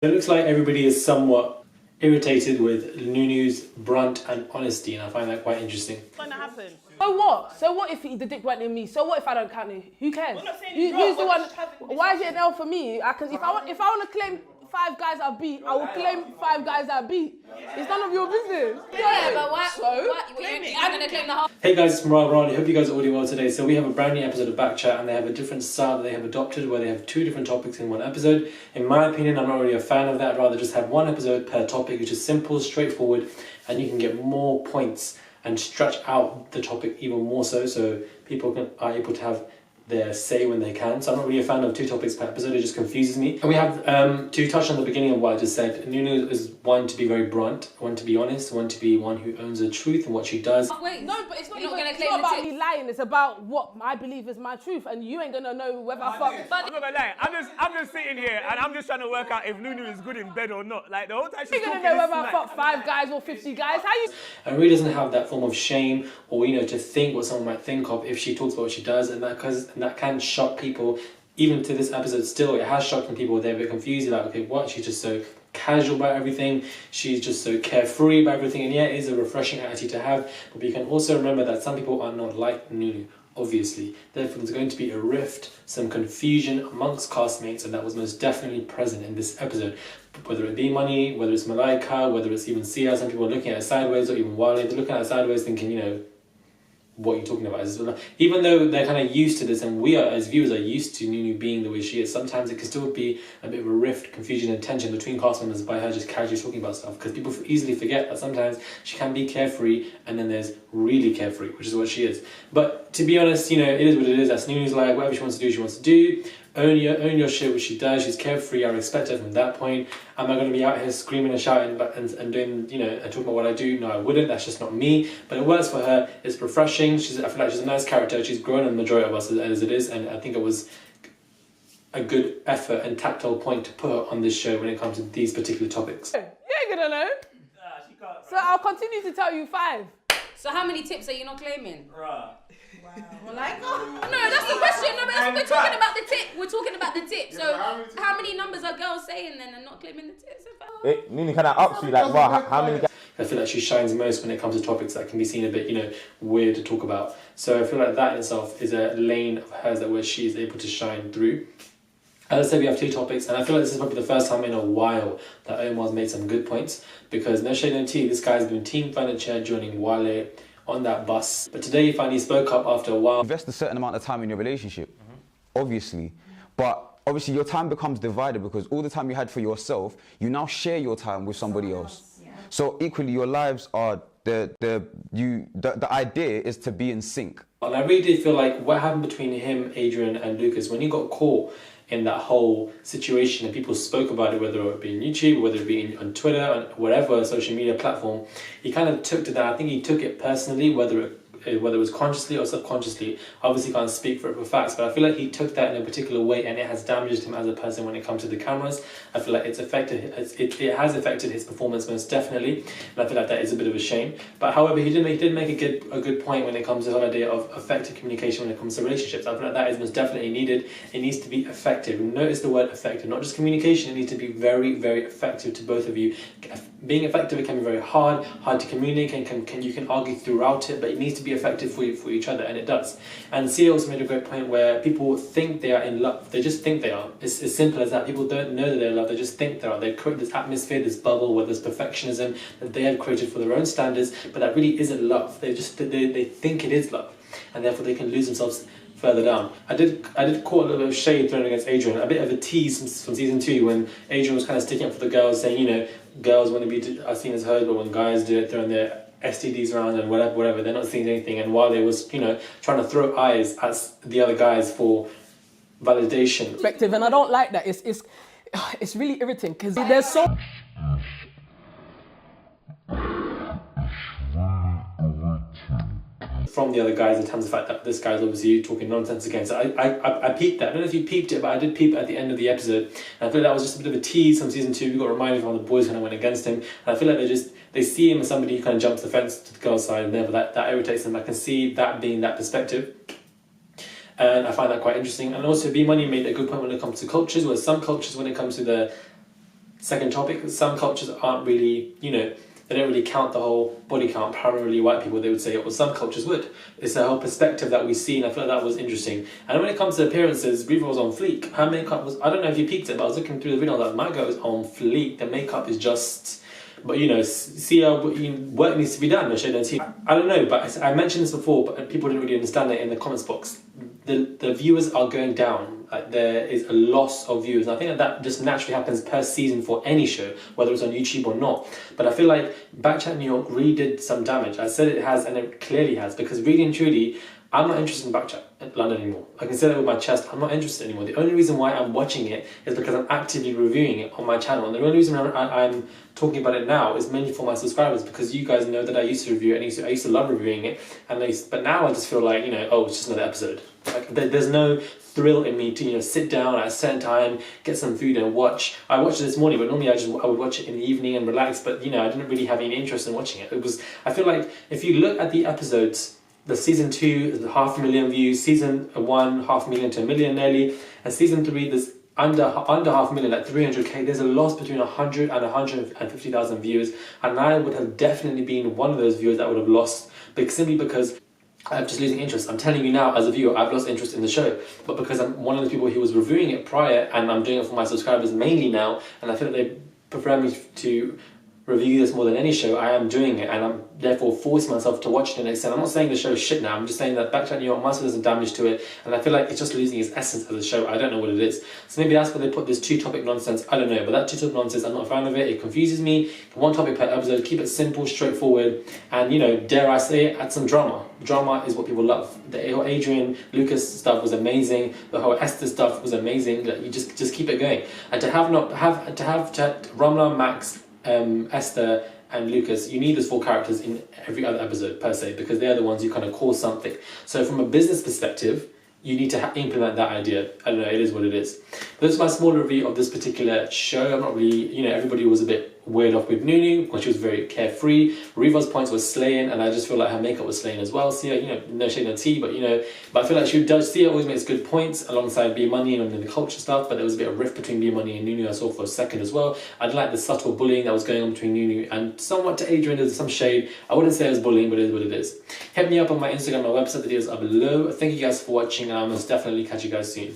It looks like everybody is somewhat irritated with Nunu's brunt and honesty, and I find that quite interesting. What's going to happen? So what? So what if the dick went in me? So what if I don't count it? Who cares? Who's the one? Why is it an L for me? I can, if I want to claim 5 guys I beat, I will claim 5 guys I beat. It's none of your business. Yeah, but why? I'm gonna claim the whole. Hey guys, it's Ron. I hope you guys are all doing well today. So we have a brand new episode of Bkchat, and they have a different style that they have adopted where they have 2 different topics in one episode. In my opinion, I'm not really a fan of that. I'd rather just have one episode per topic, which is simple, straightforward, and you can get more points and stretch out the topic even more so people are able to have their say when they can. So I'm not really a fan of 2 topics per episode, it just confuses me. And we have, to touch on the beginning of what I just said, Nunu is one to be very blunt, one to be honest, one to be one who owns the truth and what she does. Wait, No, but it's not, You're even, not it's gonna not claim about the me lying, it's about what I believe is my truth, and you ain't gonna know whether I fuck. I'm not gonna lie, I'm just sitting here and I'm just trying to work out if Nunu is good in bed or not. Like the whole time she's You're gonna talking know this whether I fuck 5 guys or 50 guys. How you? And really doesn't have that form of shame or, to think what someone might think of if she talks about what she does, and that can shock people. Even to this episode still, it has shocked some people. They're a bit confused, like, okay, what? She's just so casual about everything. She's just so carefree about everything. And yeah, it is a refreshing attitude to have. But you can also remember that some people are not like Nunu, obviously. Therefore, there's going to be a rift, some confusion amongst castmates, and that was most definitely present in this episode. Whether it be Money, whether it's Malaika, whether it's even Sia, some people are looking at it sideways, or even Wale, they're looking at it sideways thinking, what you're talking about. Even though they're kind of used to this, and we are as viewers are used to Nunu being the way she is, sometimes it can still be a bit of a rift, confusion and tension between cast members by her just casually talking about stuff, because people easily forget that sometimes she can be carefree and then there's really carefree, which is what she is. But to be honest, it is what it is. That's Nunu's life. Whatever she wants to do, she wants to do. Own your shit, which she does. She's carefree. I respect her from that point. Am I going to be out here screaming and shouting and doing, and talking about what I do? No, I wouldn't. That's just not me. But it works for her. It's refreshing. I feel like she's a nice character. She's grown on the majority of us as it is, and I think it was a good effort and tactile point to put on this show when it comes to these particular topiks. You ain't gonna know. she can't, So I'll continue to tell you 5. So how many tips are you not claiming? Wow. No, that's the question. No, but we're talking about the tip. We're talking about the tip. So how many numbers are girls saying then and not claiming the tips? Nunu, can I ask you, how many guys? I feel like she shines most when it comes to topics that can be seen a bit, weird to talk about. So I feel like that in itself is a lane of hers where she is able to shine through. As I said, we have 2 topics, and I feel like this is probably the first time in a while that Omar's made some good points, because no shade, no tea, this guy's been team furniture joining Wale on that bus. But today he finally spoke up after a while. Invest a certain amount of time in your relationship, obviously. But obviously your time becomes divided because all the time you had for yourself, you now share your time with somebody else. Yeah. So equally your lives are, the idea is to be in sync. And I really did feel like what happened between him, Adrian and Lucas, when he got caught in that whole situation and people spoke about it, whether it be on YouTube, whether it be on Twitter, on whatever social media platform, he kind of took to that. I think he took it personally, whether it was consciously or subconsciously. Obviously can't speak for it for facts, but I feel like he took that in a particular way and it has damaged him as a person when it comes to the cameras. I feel like it has affected his performance most definitely, and I feel like that is a bit of a shame. But however, he did make a good point when it comes to the whole idea of effective communication when it comes to relationships. I feel like that is most definitely needed. It needs to be effective. Notice the word effective, not just communication. It needs to be very, very effective to both of you. Being effective, it can be very hard to communicate, you can argue throughout it, but it needs to be effective for each other, and it does. And Sia also made a great point where people think they are in love. They just think they are. It's as simple as that. People don't know that they're in love. They just think they are. They create this atmosphere, this bubble where there's perfectionism that they have created for their own standards, but that really isn't love. They think it is love, and therefore they can lose themselves further down. I did caught a little bit of shade thrown against Adrian, a bit of a tease from season 2 when Adrian was kind of sticking up for the girls, saying, girls want to be seen as heard, but when guys do it, throwing their STDs around and whatever, they're not seeing anything. And while they was, trying to throw eyes at the other guys for validation. Perspective, and I don't like that. It's really irritating because there's so. From the other guys in terms of the fact that this guy's obviously talking nonsense again. So I peeped that. I don't know if you peeped it, but I did peep at the end of the episode. And I feel like that was just a bit of a tease from season 2. We got reminded of how the boys kind of went against him. And I feel like they see him as somebody who kind of jumps the fence to the girls' side, and therefore that irritates them. I can see that being that perspective. And I find that quite interesting. And also, B Money made a good point when it comes to cultures, where some cultures, when it comes to the second topic. Some cultures aren't really, you know, they don't really count the whole body count, primarily white people, they would say, or some cultures would. It's a whole perspective that we see, and I feel like that was interesting. And when it comes to appearances, Riva was on fleek. Her makeup was, I don't know if you peeked it, but I was looking through the video, I was like, my girl is on fleek. The makeup is just, but you know, Sia, work needs to be done, I don't know, but I mentioned this before, but people didn't really understand it in the comments box. The viewers are going down. Like, there is a loss of views. And I think that just naturally happens per season for any show, whether it's on YouTube or not. But I feel like Bkchat New York really did some damage. I said it has, and it clearly has, because really and truly, I'm not interested in Bkchat London anymore. I can say that with my chest, I'm not interested anymore. The only reason why I'm watching it is because I'm actively reviewing it on my channel. And the only reason I'm talking about it now is mainly for my subscribers, because you guys know that I used to review it, and I used to love reviewing it. But now I just feel like, you know, oh, it's just another episode. Like, there's no thrill in me to, you know, sit down at a certain time, get some food and watch. I watched it this morning, but normally I would watch it in the evening and relax, but you know, I didn't really have any interest in watching it. I feel like if you look at the episodes, the season 2 is 500,000 views, season 1 500,000 to 1 million nearly, and season 3 there's under 500,000, like 300k. There's a loss between 100 and 150,000 viewers, and I would have definitely been one of those viewers that would have lost, simply because I'm just losing interest. I'm telling you now, as a viewer, I've lost interest in the show. But because I'm one of the people who was reviewing it prior, and I'm doing it for my subscribers mainly now, and I feel that they prefer me to review this more than any show, I am doing it, and I'm therefore forcing myself to watch it to an extent. I'm not saying the show is shit now, I'm just saying that Bkchat New York must have some damage to it, and I feel like it's just losing its essence as a show. I don't know what it is. So maybe that's why they put this 2-topic nonsense, I don't know, but that 2-topic nonsense, I'm not a fan of it. It confuses me. 1 topic per episode, keep it simple, straightforward, and you know, dare I say it, add some drama. Drama is what people love. The whole Adrian Lucas stuff was amazing. The whole Esther stuff was amazing. Like, you just keep it going. And to have Ramla, Max, Esther and Lucas, you need those 4 characters in every other episode per se, because they're the ones who kind of cause something. So from a business perspective, you need to implement that idea. I don't know, it is what it is. This is my small review of this particular show. I'm not really, you know, everybody was a bit weird off with Nunu because she was very carefree. Riva's points was slaying, and I just feel like her makeup was slaying as well. Sia, you know, no shade no tea, but you know, but I feel like Sia always makes good points alongside B Money and the culture stuff. But there was a bit of rift between B Money and Nunu. I saw for a second as well. I didn't like the subtle bullying that was going on between Nunu and somewhat to Adrian. There's some shade. I wouldn't say it was bullying, but it is what it is. Hit me up on my Instagram, my website. The videos are below. Thank you guys for watching, and I'll most definitely catch you guys soon.